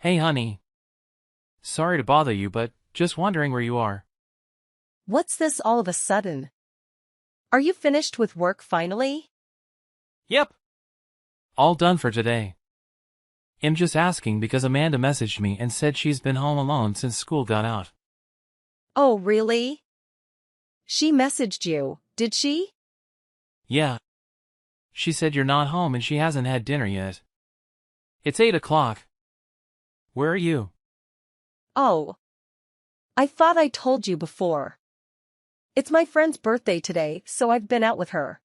Hey honey. Sorry to bother you, but just wondering where you are. What's this all of a sudden? Are you finished with work finally? Yep. All done for today. I'm just asking because Amanda messaged me and said she's been home alone since school got out. Oh, really? She messaged you, did she? Yeah. She said you're not home and she hasn't had dinner yet. It's 8 o'clock. Where are you? Oh. I thought I told you before. It's my friend's birthday today, so I've been out with her.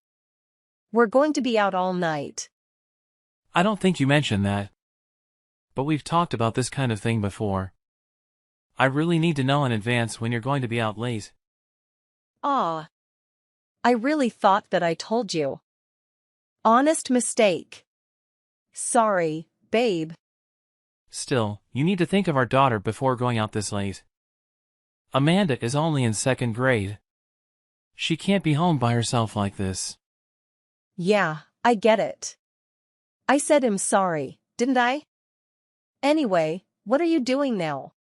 We're going to be out all night. I don't think you mentioned that. But we've talked about this kind of thing before. I really need to know in advance when you're going to be out late. Ah. I really thought that I told you. Honest mistake. Sorry, babe. Still, you need to think of our daughter before going out this late. Amanda is only in 2nd grade. She can't be home by herself like this. Yeah, I get it. I said I'm sorry, didn't I? Anyway, what are you doing now?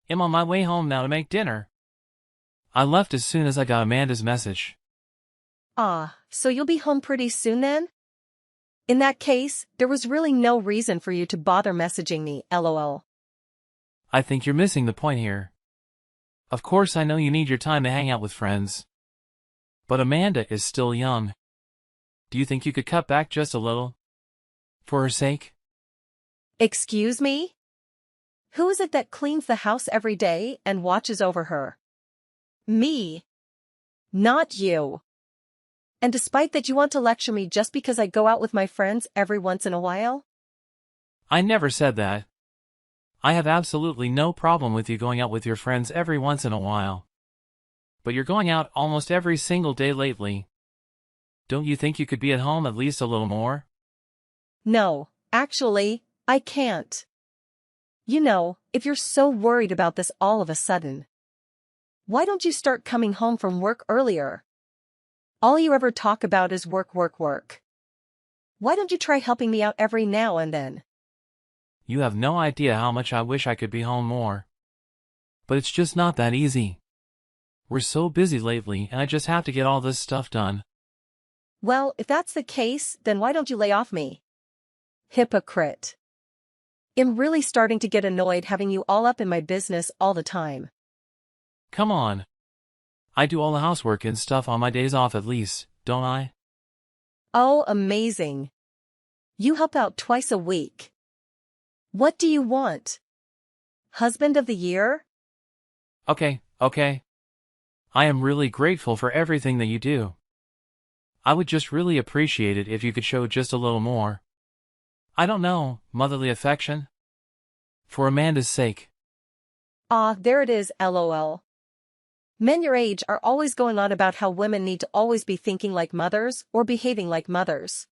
I'm on my way home now to make dinner. I left as soon as I got Amanda's message. Ah, so you'll be home pretty soon then? In that case, there was really no reason for you to bother messaging me, lol. I think you're missing the point here. Of course I know you need your time to hang out with friends. But Amanda is still young. Do you think you could cut back just a little? For her sake? Excuse me? Who is it that cleans the house every day and watches over her? Me. Not you. And despite that you want to lecture me just because I go out with my friends every once in a while? I never said that. I have absolutely no problem with you going out with your friends every once in a while. But you're going out almost every single day lately. Don't you think you could be at home at least a little more? No, actually, I can't. You know, if you're so worried about this all of a sudden, why don't you start coming home from work earlier? All you ever talk about is work, work, work. Why don't you try helping me out every now and then? You have no idea how much I wish I could be home more. But it's just not that easy. We're so busy lately and I just have to get all this stuff done. Well, if that's the case, then why don't you lay off me? Hypocrite. I'm really starting to get annoyed having you all up in my business all the time. Come on. I do all the housework and stuff on my days off at least, don't I? Oh, amazing. You help out twice a week. What do you want? Husband of the year? Okay. I am really grateful for everything that you do. I would just really appreciate it if you could show just a little more. I don't know, motherly affection? For Amanda's sake. Ah, there it is, lol. Men your age are always going on about how women need to always be thinking like mothers or behaving like mothers.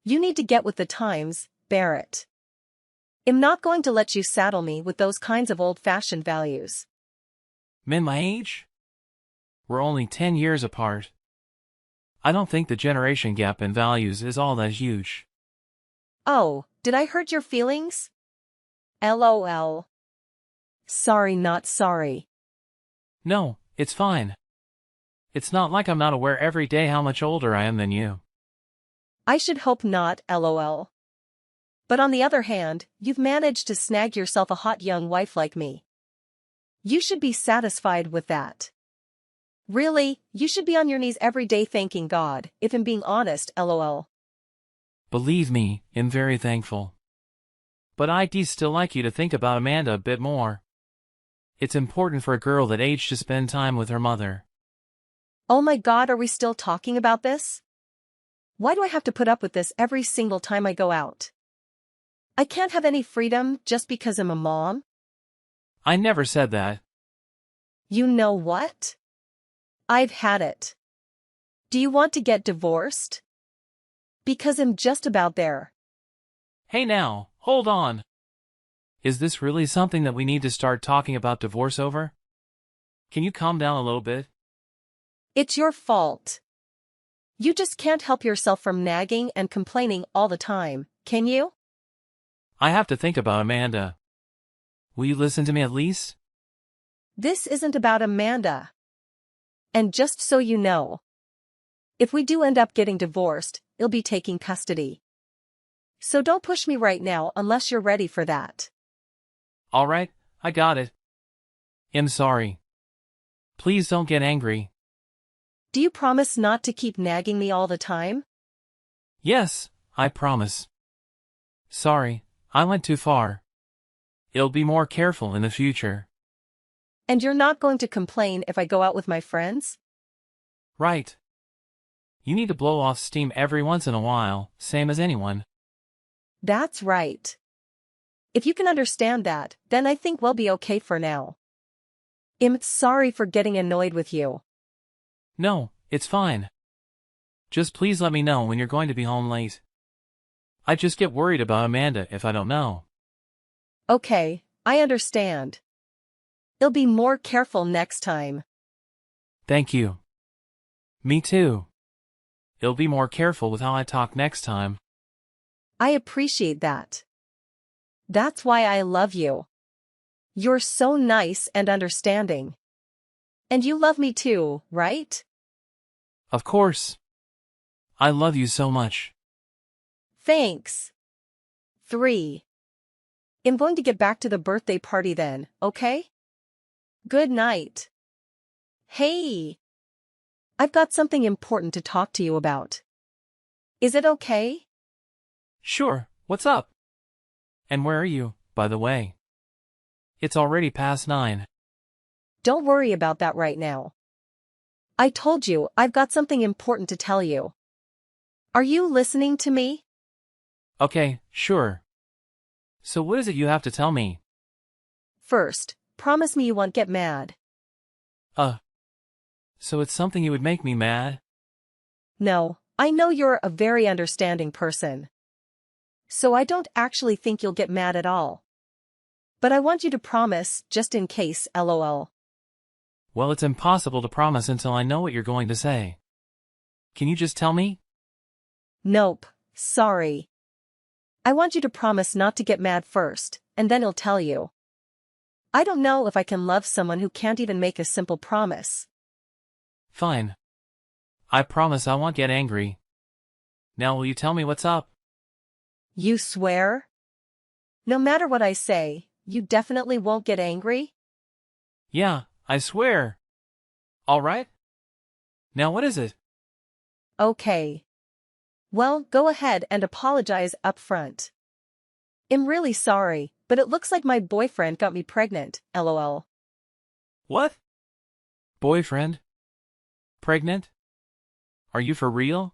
You need to get with the times, Barrett. I'm not going to let you saddle me with those kinds of old-fashioned values. Men my age? We're only 10 years apart. I don't think the generation gap in values is all that huge. Oh, did I hurt your feelings? LOL. Sorry, not sorry. No, it's fine. It's not like I'm not aware every day how much older I am than you. I should hope not, lol. But on the other hand, you've managed to snag yourself a hot young wife like me. You should be satisfied with that. Really, you should be on your knees every day thanking God, if I'm being honest, lol. Believe me, I'm very thankful. But I'd still like you to think about Amanda a bit more. It's important for a girl that age to spend time with her mother. Oh my God, are we still talking about this? Why do I have to put up with this every single time I go out? I can't have any freedom just because I'm a mom? I never said that. You know what? I've had it. Do you want to get divorced? Because I'm just about there. Hey now, hold on. Is this really something that we need to start talking about divorce over? Can you calm down a little bit? It's your fault. You just can't help yourself from nagging and complaining all the time, can you? I have to think about Amanda. Will you listen to me at least? This isn't about Amanda. And just so you know, if we do end up getting divorced, you'll be taking custody. So don't push me right now unless you're ready for that. Alright, I got it. I'm sorry. Please don't get angry. Do you promise not to keep nagging me all the time? Yes, I promise. Sorry, I went too far. I'll be more careful in the future. And you're not going to complain if I go out with my friends? Right. You need to blow off steam every once in a while, same as anyone. That's right. If you can understand that, then I think we'll be okay for now. I'm sorry for getting annoyed with you. No, it's fine. Just please let me know when you're going to be home late. I just get worried about Amanda if I don't know. Okay, I understand. I'll be more careful next time. Thank you. Me too. I'll be more careful with how I talk next time. I appreciate that. That's why I love you. You're so nice and understanding. And you love me too, right? Of course. I love you so much. Thanks. 3. I'm going to get back to the birthday party then, okay? Good night. Hey. I've got something important to talk to you about. Is it okay? Sure, what's up? And where are you, by the way? It's already past 9. Don't worry about that right now. I told you I've got something important to tell you. Are you listening to me? Okay, sure. So what is it you have to tell me? First, promise me you won't get mad. So it's something you would make me mad? No, I know you're a very understanding person. So I don't actually think you'll get mad at all. But I want you to promise, just in case, lol. Well, it's impossible to promise until I know what you're going to say. Can you just tell me? Nope, sorry. I want you to promise not to get mad first, and then I'll tell you. I don't know if I can love someone who can't even make a simple promise. Fine. I promise I won't get angry. Now will you tell me what's up? You swear? No matter what I say, you definitely won't get angry? Yeah, I swear. Alright? Now what is it? Okay. Well, go ahead and apologize up front. I'm really sorry, but it looks like my boyfriend got me pregnant, lol. What? Boyfriend? Pregnant? Are you for real?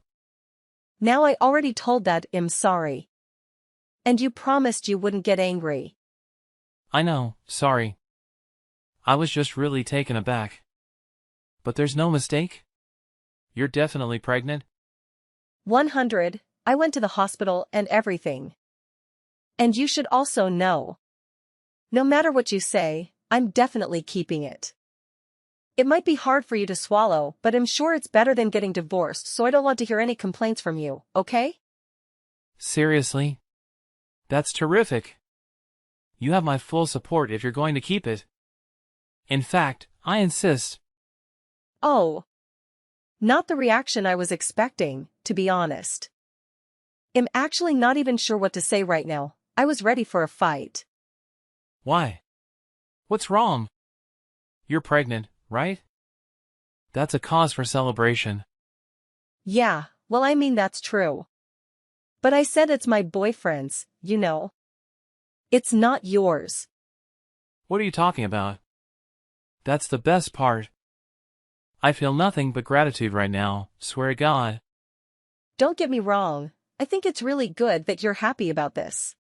Now I already told that I'm sorry. And you promised you wouldn't get angry. I know, sorry. I was just really taken aback. But there's no mistake? You're definitely pregnant? 100, I went to the hospital and everything. And you should also know. No matter what you say, I'm definitely keeping it. It might be hard for you to swallow, but I'm sure it's better than getting divorced, so I don't want to hear any complaints from you, okay? Seriously? That's terrific. You have my full support if you're going to keep it. In fact, I insist. Oh. Not the reaction I was expecting, to be honest. I'm actually not even sure what to say right now. I was ready for a fight. Why? What's wrong? You're pregnant, right? That's a cause for celebration. Yeah, well, I mean that's true. But I said it's my boyfriend's, you know. It's not yours. What are you talking about? That's the best part. I feel nothing but gratitude right now, swear to God. Don't get me wrong, I think it's really good that you're happy about this.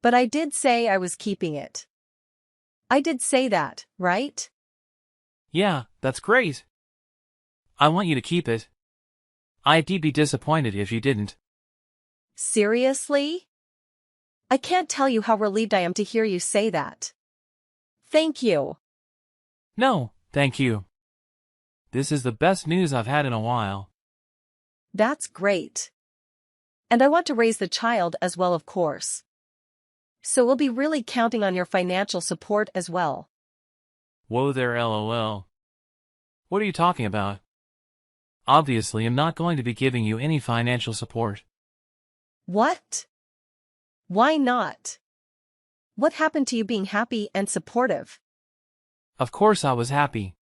But I did say I was keeping it. I did say that, right? Yeah, that's great. I want you to keep it. I'd be disappointed if you didn't. Seriously? I can't tell you how relieved I am to hear you say that. Thank you. No, thank you. This is the best news I've had in a while. That's great. And I want to raise the child as well, of course. So we'll be really counting on your financial support as well. Whoa there, lol. What are you talking about? Obviously, I'm not going to be giving you any financial support. What? Why not? What happened to you being happy and supportive? Of course I was happy.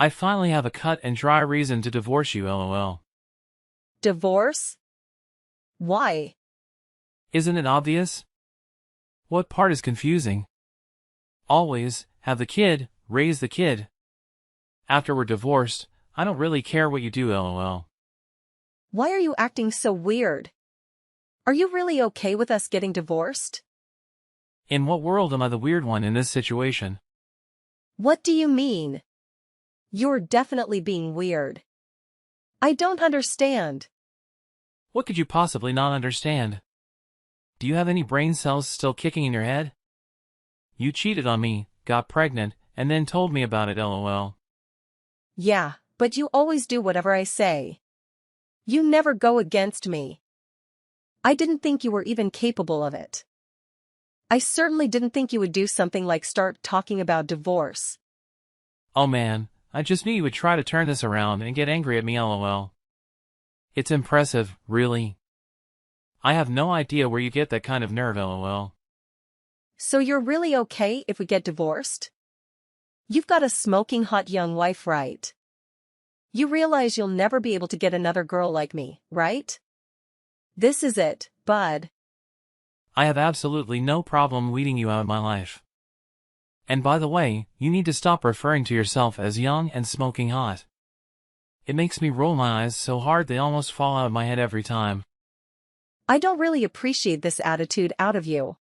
I finally have a cut and dry reason to divorce you, lol. Divorce? Why? Isn't it obvious? What part is confusing? Always, have the kid, raise the kid. After we're divorced, I don't really care what you do, lol. Why are you acting so weird? Are you really okay with us getting divorced? In what world am I the weird one in this situation? What do you mean? You're definitely being weird. I don't understand. What could you possibly not understand? Do you have any brain cells still kicking in your head? You cheated on me, got pregnant, and then told me about it, lol. Yeah, but you always do whatever I say. You never go against me. I didn't think you were even capable of it. I certainly didn't think you would do something like start talking about divorce. Oh man, I just knew you would try to turn this around and get angry at me, lol. It's impressive, really. I have no idea where you get that kind of nerve, lol. So you're really okay if we get divorced? You've got a smoking hot young wife, right? You realize you'll never be able to get another girl like me, right? This is it, bud. I have absolutely no problem weeding you out of my life. And by the way, you need to stop referring to yourself as young and smoking hot. It makes me roll my eyes so hard they almost fall out of my head every time. I don't really appreciate this attitude out of you.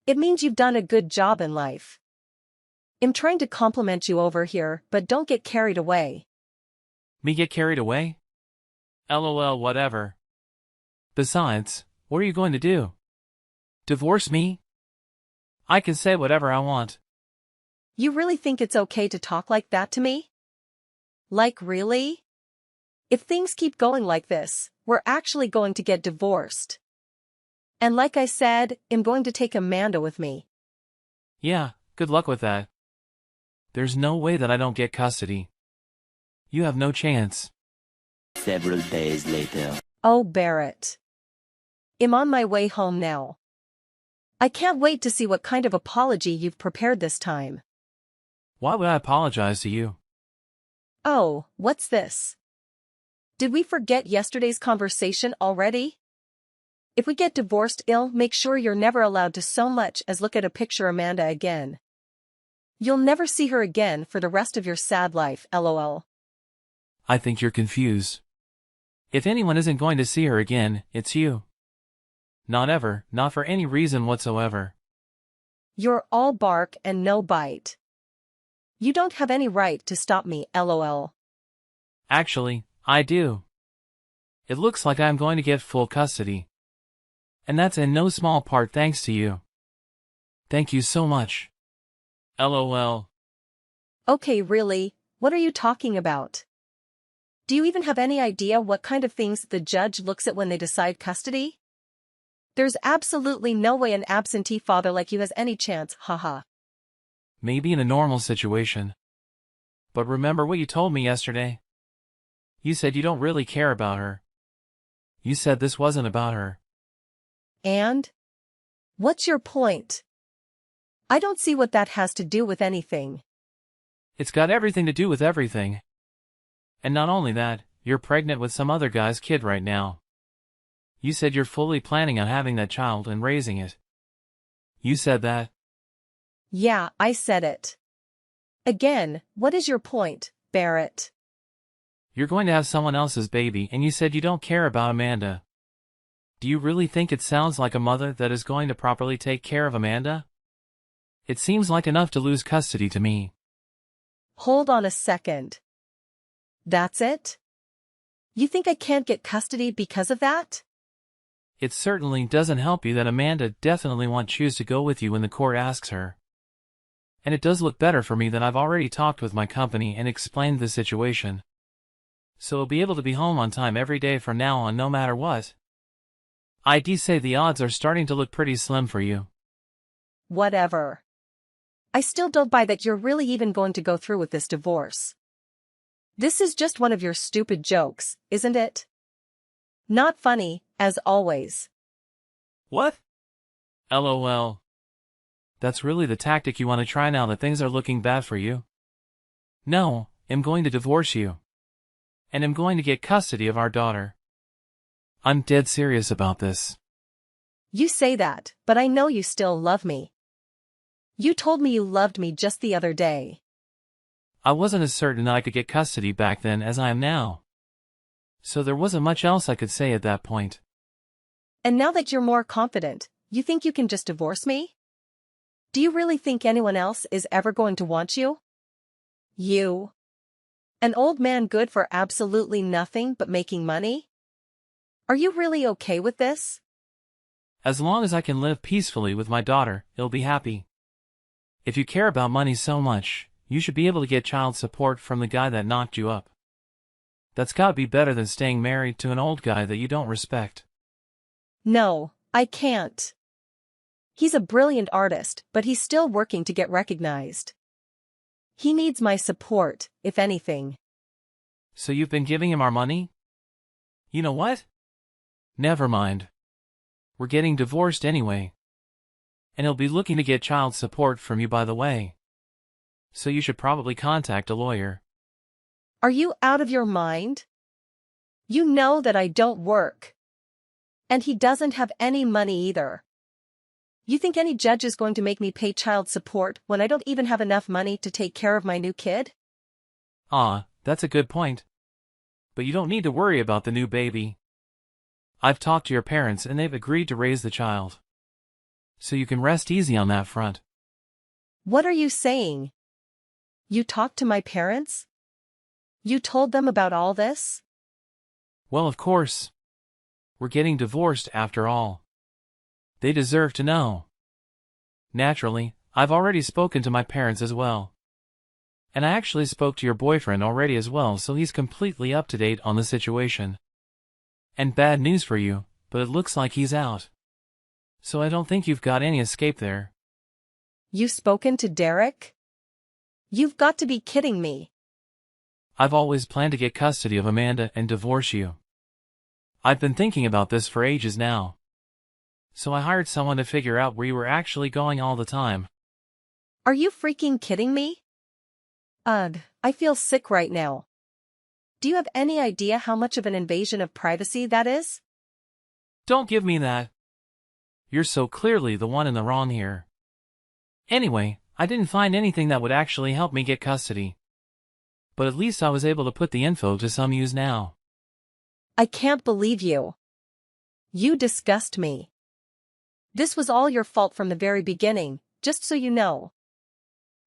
It means you've done a good job in life. I'm trying to compliment you over here, but don't get carried away. Me get carried away? LOL, whatever. Besides, what are you going to do? Divorce me? I can say whatever I want. You really think it's okay to talk like that to me? Like really? If things keep going like this, we're actually going to get divorced. And like I said, I'm going to take Amanda with me. Yeah, good luck with that. There's no way that I don't get custody. You have no chance. Several days later. Oh, Barrett. I'm on my way home now. I can't wait to see what kind of apology you've prepared this time. Why would I apologize to you? Oh, what's this? Did we forget yesterday's conversation already? If we get divorced, I'll make sure you're never allowed to so much as look at a picture of Amanda again. You'll never see her again for the rest of your sad life, lol. I think you're confused. If anyone isn't going to see her again, it's you. Not ever, not for any reason whatsoever. You're all bark and no bite. You don't have any right to stop me, lol. Actually, I do. It looks like I'm going to get full custody. And that's in no small part thanks to you. Thank you so much. LOL. Okay, really, what are you talking about? Do you even have any idea what kind of things the judge looks at when they decide custody? There's absolutely no way an absentee father like you has any chance, haha. Maybe in a normal situation. But remember what you told me yesterday? You said you don't really care about her. You said this wasn't about her. And? What's your point? I don't see what that has to do with anything. It's got everything to do with everything. And not only that, you're pregnant with some other guy's kid right now. You said you're fully planning on having that child and raising it. You said that. Yeah, I said it. Again, what is your point, Barrett? You're going to have someone else's baby and you said you don't care about Amanda. Do you really think it sounds like a mother that is going to properly take care of Amanda? It seems like enough to lose custody to me. Hold on a second. That's it? You think I can't get custody because of that? It certainly doesn't help you that Amanda definitely won't choose to go with you when the court asks her. And it does look better for me that I've already talked with my company and explained the situation. So I'll be able to be home on time every day from now on no matter what. I'd say the odds are starting to look pretty slim for you. Whatever. I still don't buy that you're really even going to go through with this divorce. This is just one of your stupid jokes, isn't it? Not funny, as always. What? LOL. That's really the tactic you want to try now that things are looking bad for you? No, I'm going to divorce you. And I'm going to get custody of our daughter. I'm dead serious about this. You say that, but I know you still love me. You told me you loved me just the other day. I wasn't as certain that I could get custody back then as I am now. So there wasn't much else I could say at that point. And now that you're more confident, you think you can just divorce me? Do you really think anyone else is ever going to want you? You? An old man good for absolutely nothing but making money? Are you really okay with this? As long as I can live peacefully with my daughter, I'll be happy. If you care about money so much, you should be able to get child support from the guy that knocked you up. That's gotta be better than staying married to an old guy that you don't respect. No, I can't. He's a brilliant artist, but he's still working to get recognized. He needs my support, if anything. So you've been giving him our money? You know what? Never mind. We're getting divorced anyway. And he'll be looking to get child support from you, by the way. So you should probably contact a lawyer. Are you out of your mind? You know that I don't work. And he doesn't have any money either. You think any judge is going to make me pay child support when I don't even have enough money to take care of my new kid? That's a good point. But you don't need to worry about the new baby. I've talked to your parents and they've agreed to raise the child. So you can rest easy on that front. What are you saying? You talked to my parents? You told them about all this? Well, of course. We're getting divorced after all. They deserve to know. Naturally, I've already spoken to my parents as well. And I actually spoke to your boyfriend already as well, so he's completely up to date on the situation. And bad news for you, but it looks like he's out. So I don't think you've got any escape there. You've spoken to Derek? You've got to be kidding me. I've always planned to get custody of Amanda and divorce you. I've been thinking about this for ages now. So I hired someone to figure out where you were actually going all the time. Are you freaking kidding me? Ugh, I feel sick right now. Do you have any idea how much of an invasion of privacy that is? Don't give me that. You're so clearly the one in the wrong here. Anyway, I didn't find anything that would actually help me get custody. But at least I was able to put the info to some use now. I can't believe you. You disgust me. This was all your fault from the very beginning, just so you know.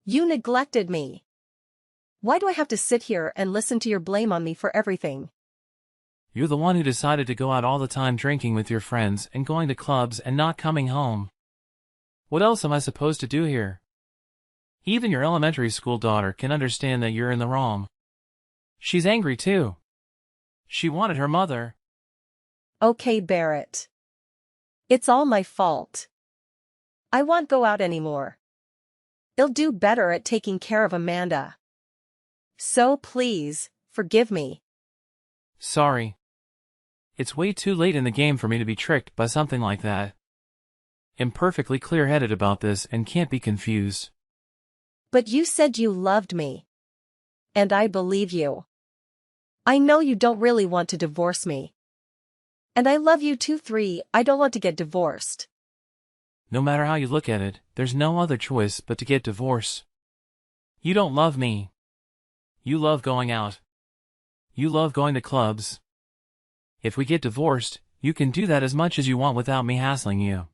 You neglected me. Why do I have to sit here and listen to your blame on me for everything? You're the one who decided to go out all the time drinking with your friends and going to clubs and not coming home. What else am I supposed to do here? Even your elementary school daughter can understand that you're in the wrong. She's angry too. She wanted her mother. Okay, Barrett. It's all my fault. I won't go out anymore. I'll do better at taking care of Amanda. So please, forgive me. Sorry. It's way too late in the game for me to be tricked by something like that. I'm perfectly clear-headed about this and can't be confused. But you said you loved me. And I believe you. I know you don't really want to divorce me. And I love you too. I don't want to get divorced. No matter how you look at it, there's no other choice but to get divorced. You don't love me. You love going out. You love going to clubs. If we get divorced, you can do that as much as you want without me hassling you.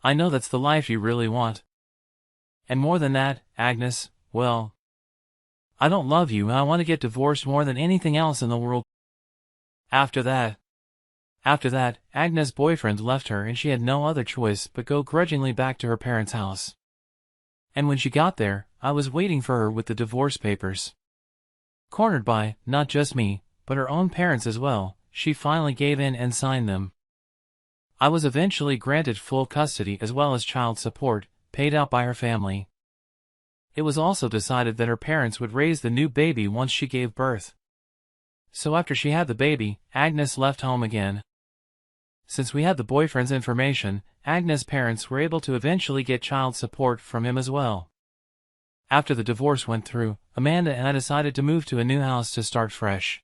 I know that's the life you really want. And more than that, Agnes, well, I don't love you and I want to get divorced more than anything else in the world. After that, Agnes' boyfriend left her and she had no other choice but go grudgingly back to her parents' house. And when she got there, I was waiting for her with the divorce papers. Cornered by, not just me, but her own parents as well, she finally gave in and signed them. I was eventually granted full custody as well as child support, paid out by her family. It was also decided that her parents would raise the new baby once she gave birth. So after she had the baby, Agnes left home again. Since we had the boyfriend's information, Agnes' parents were able to eventually get child support from him as well. After the divorce went through, Amanda and I decided to move to a new house to start fresh.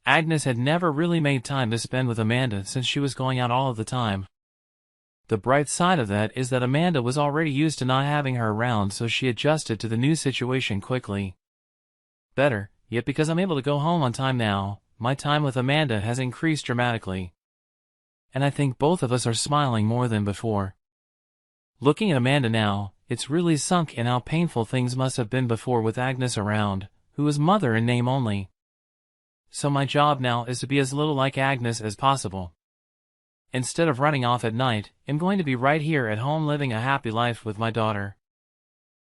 Agnes had never really made time to spend with Amanda since she was going out all of the time. The bright side of that is that Amanda was already used to not having her around, so she adjusted to the new situation quickly. Better, yet because I'm able to go home on time now, my time with Amanda has increased dramatically. And I think both of us are smiling more than before. Looking at Amanda now, it's really sunk in how painful things must have been before with Agnes around, who was mother in name only. So my job now is to be as little like Agnes as possible. Instead of running off at night, I'm going to be right here at home living a happy life with my daughter.